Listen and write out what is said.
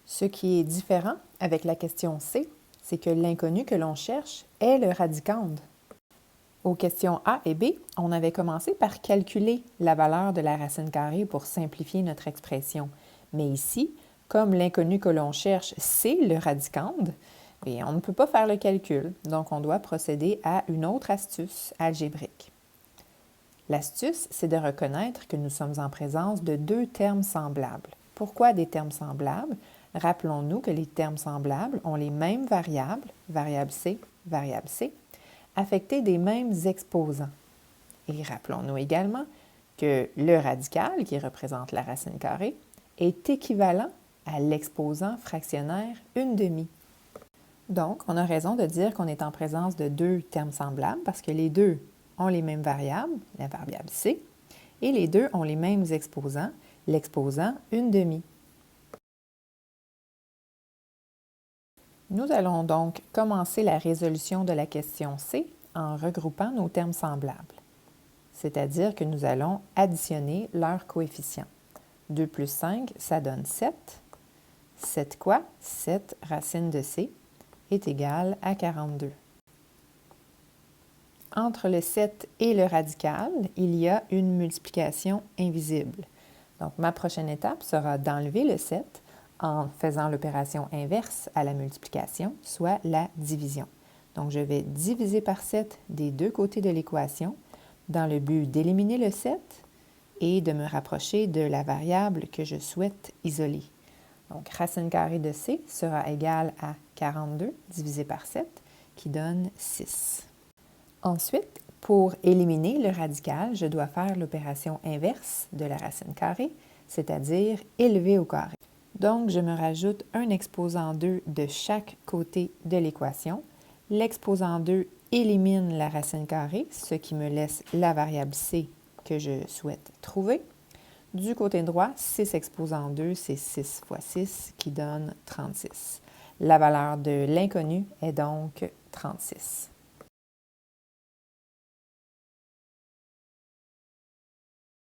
Ce qui est différent avec la question C, c'est que l'inconnu que l'on cherche est le radicande. Aux questions A et B, on avait commencé par calculer la valeur de la racine carrée pour simplifier notre expression. Mais ici, comme l'inconnu que l'on cherche, c'est le radicande, bien, on ne peut pas faire le calcul, donc on doit procéder à une autre astuce algébrique. L'astuce, c'est de reconnaître que nous sommes en présence de deux termes semblables. Pourquoi des termes semblables? Rappelons-nous que les termes semblables ont les mêmes variables, variable C, affectées des mêmes exposants. Et rappelons-nous également que le radical, qui représente la racine carrée, est équivalent à l'exposant fractionnaire 1/2. Donc, on a raison de dire qu'on est en présence de deux termes semblables parce que les deux ont les mêmes variables, la variable C, et les deux ont les mêmes exposants, l'exposant 1/2. Nous allons donc commencer la résolution de la question C en regroupant nos termes semblables, c'est-à-dire que nous allons additionner leurs coefficients. 2 plus 5, ça donne 7. 7 quoi? 7 racine de C est égal à 42. Entre le 7 et le radical, il y a une multiplication invisible. Donc, ma prochaine étape sera d'enlever le 7 en faisant l'opération inverse à la multiplication, soit la division. Donc, je vais diviser par 7 des deux côtés de l'équation dans le but d'éliminer le 7 et de me rapprocher de la variable que je souhaite isoler. Donc, racine carrée de C sera égale à 42 divisé par 7, qui donne 6. Ensuite, pour éliminer le radical, je dois faire l'opération inverse de la racine carrée, c'est-à-dire élever au carré. Donc, je me rajoute un exposant 2 de chaque côté de l'équation. L'exposant 2 élimine la racine carrée, ce qui me laisse la variable C que je souhaite trouver. Du côté droit, 6 exposant 2, c'est 6 fois 6 qui donne 36. La valeur de l'inconnu est donc 36.